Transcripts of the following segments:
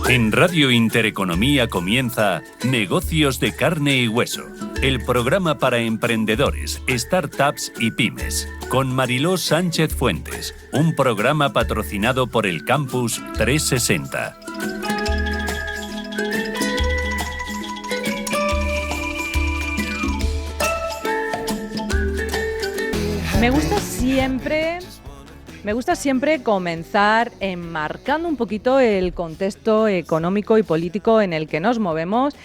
En Radio Intereconomía comienza Negocios de Carne y Hueso, el programa para emprendedores, startups y pymes, con Mariló Sánchez Fuentes, un programa patrocinado por el Campus 360. Me gusta siempre comenzar enmarcando un poquito el contexto económico y político en el que nos movemos.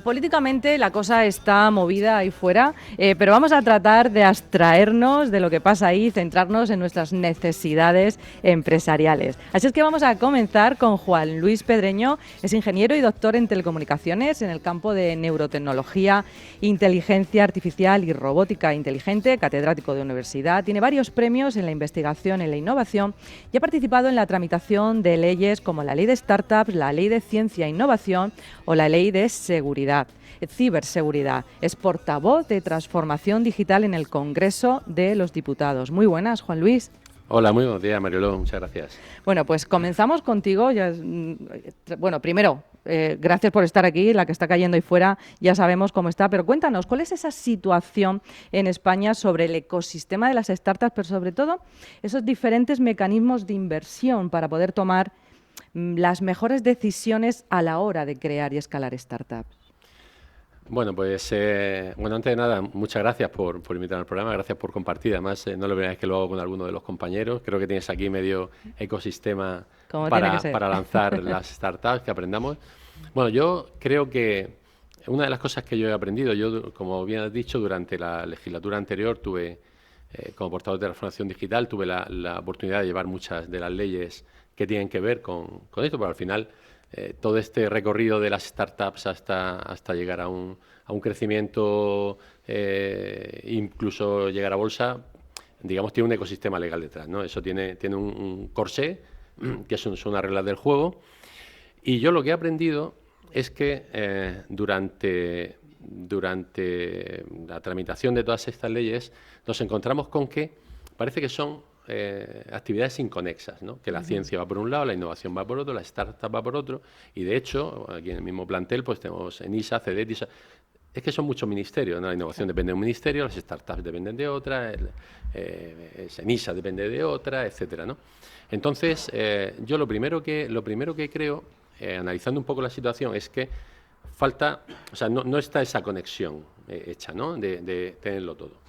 Políticamente la cosa está movida ahí fuera, pero vamos a tratar de abstraernos de lo que pasa ahí y centrarnos en nuestras necesidades empresariales. Así es que vamos a comenzar con Juan Luis Pedreño. Es ingeniero y doctor en telecomunicaciones en el campo de neurotecnología, inteligencia artificial y robótica inteligente, catedrático de universidad. Tiene varios premios en la investigación en la innovación y ha participado en la tramitación de leyes como la Ley de Startups, la Ley de Ciencia e Innovación o la Ley de Seguridad, Ciberseguridad. Es portavoz de Transformación Digital en el Congreso de los Diputados. Muy buenas, Juan Luis. Hola, muy buenos días, Mariló. Muchas gracias. Bueno, pues comenzamos contigo. Primero, gracias por estar aquí. La que está cayendo ahí fuera ya sabemos cómo está, pero cuéntanos, ¿cuál es esa situación en España sobre el ecosistema de las startups, pero sobre todo esos diferentes mecanismos de inversión para poder tomar las mejores decisiones a la hora de crear y escalar startups? Bueno, pues antes de nada, muchas gracias por invitarme al programa, gracias por compartir. Además, no es la primera vez que lo hago con alguno de los compañeros. Creo que tienes aquí medio ecosistema para lanzar las startups, que aprendamos. Bueno, yo creo que una de las cosas que yo he aprendido, como bien has dicho, durante la legislatura anterior tuve, como portavoz de Transformación Digital, tuve la oportunidad de llevar muchas de las leyes que tienen que ver con esto, pero al final todo este recorrido de las startups hasta llegar a un crecimiento, incluso llegar a bolsa, digamos, tiene un ecosistema legal detrás, ¿no? Eso tiene un corsé, que son unas reglas del juego. Y yo lo que he aprendido es que durante la tramitación de todas estas leyes nos encontramos con que parece que son actividades inconexas, ¿no? Que la ciencia va por un lado, la innovación va por otro, la startup va por otro, y de hecho, aquí en el mismo plantel, pues tenemos ENISA, CEDET, ISA. Es que son muchos ministerios, ¿no? La innovación depende de un ministerio, las startups dependen de otra, ENISA depende de otra, etcétera, ¿no? Entonces, yo lo primero que creo, analizando un poco la situación, es que falta, o sea, no está esa conexión hecha, ¿no? De tenerlo todo.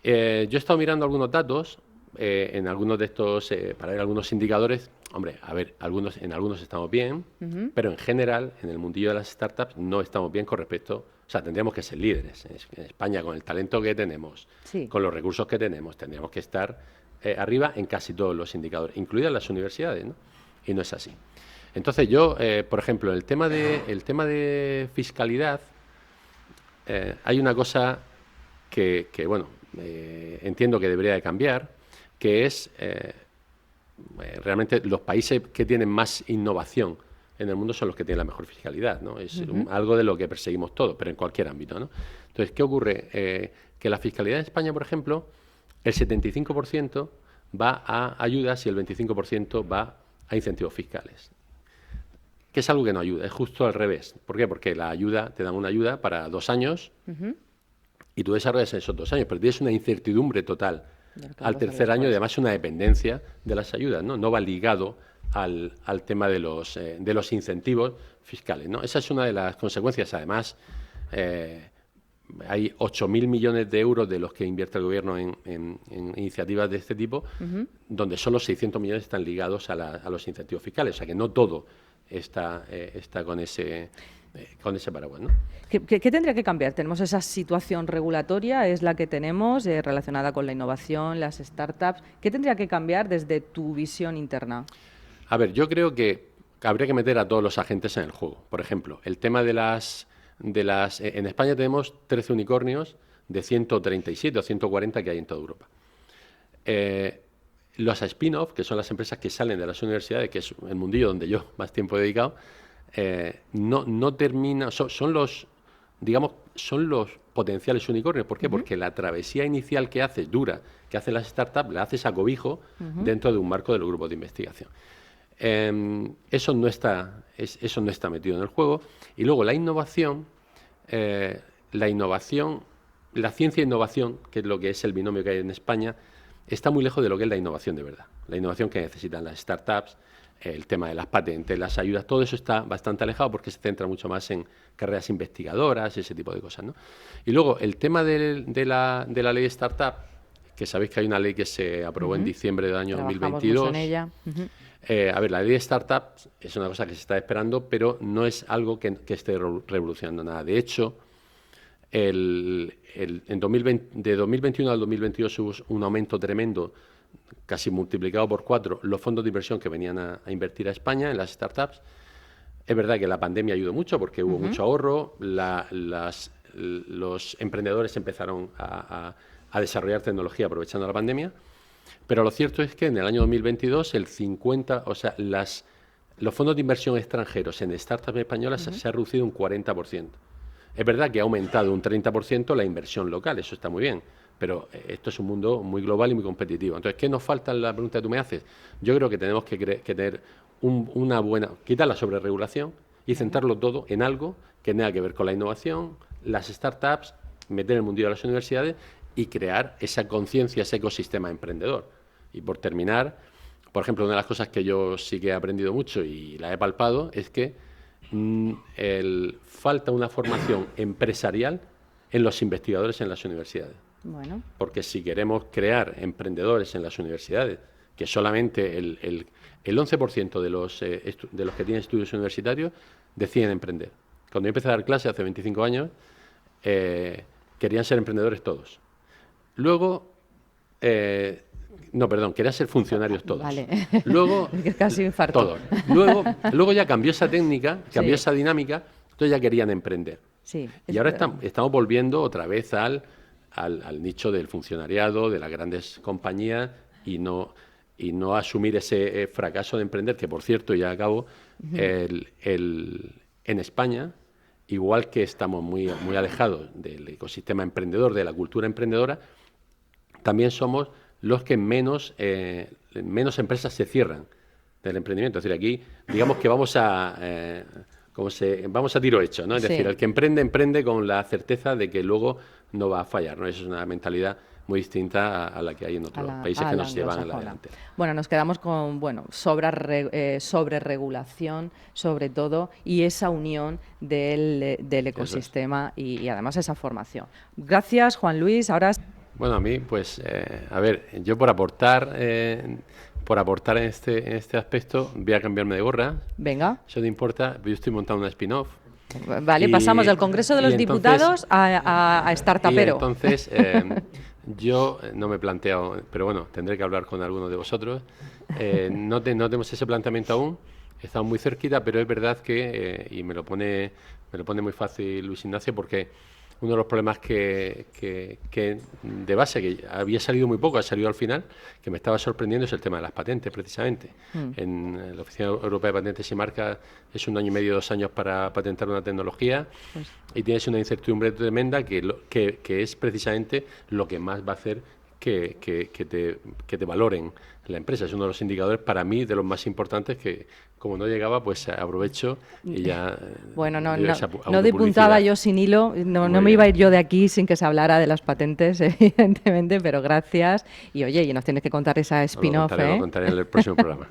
Yo he estado mirando algunos datos en algunos de estos, para ver algunos indicadores. Hombre, a ver, en algunos estamos bien, pero en general, en el mundillo de las startups, no estamos bien con respecto. O sea, tendríamos que ser líderes. En España, con el talento que tenemos, sí, con los recursos que tenemos, tendríamos que estar arriba en casi todos los indicadores, incluidas las universidades, ¿no? Y no es así. Entonces, yo, por ejemplo, el tema de fiscalidad, hay una cosa que bueno, entiendo que debería de cambiar, que es realmente los países que tienen más innovación en el mundo son los que tienen la mejor fiscalidad, ¿no? Es algo de lo que perseguimos todos, pero en cualquier ámbito, ¿no? Entonces, ¿qué ocurre? Que la fiscalidad en España, por ejemplo, el 75% va a ayudas y el 25% va a incentivos fiscales, que es algo que no ayuda, es justo al revés. ¿Por qué? Porque la ayuda, te dan una ayuda para 2 años, y tú desarrollas esos 2 años, pero tienes una incertidumbre total al tercer año, y además una dependencia de las ayudas, ¿no? No va ligado al tema de los incentivos fiscales, ¿no? Esa es una de las consecuencias. Además, hay 8.000 millones de euros de los que invierte el Gobierno en iniciativas de este tipo, donde solo 600 millones están ligados a los incentivos fiscales. O sea, que no todo está con ese paraguas, ¿no? ¿Qué tendría que cambiar? Tenemos esa situación regulatoria, es la que tenemos, relacionada con la innovación, las startups. ¿Qué tendría que cambiar desde tu visión interna? A ver, yo creo que habría que meter a todos los agentes en el juego. Por ejemplo, el tema de las en España tenemos 13 unicornios de 137 o 140 que hay en toda Europa. Los spin-off, que son las empresas que salen de las universidades, que es el mundillo donde yo más tiempo he dedicado, no termina, son los potenciales unicornios. ¿Por qué? Porque la travesía inicial que hacen las startups, la haces a cobijo dentro de un marco de los grupos de investigación. Eso no está metido en el juego. Y luego la innovación, la ciencia e innovación, que es lo que es el binomio que hay en España, está muy lejos de lo que es la innovación de verdad. La innovación que necesitan las startups, el tema de las patentes, las ayudas, todo eso está bastante alejado porque se centra mucho más en carreras investigadoras, ese tipo de cosas, ¿no? Y luego el tema de la ley de startup, que sabéis que hay una ley que se aprobó en diciembre del año 2022. Mucho en ella. A ver, la ley de startups es una cosa que se está esperando, pero no es algo que esté revolucionando nada. De hecho, de 2021 al 2022 hubo un aumento tremendo, casi multiplicado por 4, los fondos de inversión que venían a invertir a España en las startups. Es verdad que la pandemia ayudó mucho porque hubo mucho ahorro, los emprendedores empezaron a desarrollar tecnología aprovechando la pandemia, pero lo cierto es que en el año 2022 los fondos de inversión extranjeros en startups españolas se ha reducido un 40%. Es verdad que ha aumentado un 30% la inversión local, eso está muy bien, pero esto es un mundo muy global y muy competitivo. Entonces, ¿qué nos falta en la pregunta que tú me haces? Yo creo que tenemos que tener quitar la sobreregulación y centrarlo todo en algo que tenga que ver con la innovación, las startups, meter el mundillo de las universidades y crear esa conciencia, ese ecosistema emprendedor. Y por terminar, por ejemplo, una de las cosas que yo sí que he aprendido mucho y la he palpado es que falta una formación empresarial en los investigadores en las universidades. Bueno. Porque si queremos crear emprendedores en las universidades, que solamente el 11% de los que tienen estudios universitarios deciden emprender. Cuando yo empecé a dar clases hace 25 años, querían ser emprendedores todos. Luego, querían ser funcionarios todos. Vale. Luego, casi infarto. Todos. Luego ya cambió esa técnica, cambió esa dinámica, entonces ya querían emprender. Sí, y ahora estamos volviendo otra vez al nicho del funcionariado, de las grandes compañías y no asumir ese fracaso de emprender, que por cierto, ya acabo, en España, igual que estamos muy alejados del ecosistema emprendedor, de la cultura emprendedora, también somos los que menos empresas se cierran del emprendimiento. Es decir, aquí digamos que vamos a tiro hecho, ¿no? Es decir, el que emprende con la certeza de que luego no va a fallar, ¿no? Eso es una mentalidad muy distinta a la que hay en otros países que nos llevan a la delantera. Bueno, nos quedamos con sobreregulación, sobre todo, y esa unión del ecosistema y además esa formación. Gracias, Juan Luis. Ahora... Bueno, a mí, pues, yo por aportar en este aspecto voy a cambiarme de gorra. Venga. Eso no importa, yo estoy montando una spin-off. Vale, pasamos del Congreso de los Diputados a Startupero. Y entonces, yo no me he planteado, pero bueno, tendré que hablar con alguno de vosotros. No tenemos ese planteamiento aún, estamos muy cerquita, pero es verdad que, y me lo pone muy fácil Luis Ignacio, porque uno de los problemas que de base, que había salido muy poco, ha salido al final, que me estaba sorprendiendo, es el tema de las patentes, precisamente. En la Oficina Europea de Patentes y Marcas es 1 año y medio, 2 años para patentar una tecnología, y tienes una incertidumbre tremenda que es precisamente lo que más va a hacer que te valoren la empresa. Es uno de los indicadores, para mí, de los más importantes, que como no llegaba, pues aprovecho y ya... Bueno, no dipuntaba yo sin hilo, no me iba a ir yo de aquí sin que se hablara de las patentes, evidentemente, pero gracias. Y oye, y nos tienes que contar esa spin-off, Lo contaré en el próximo programa.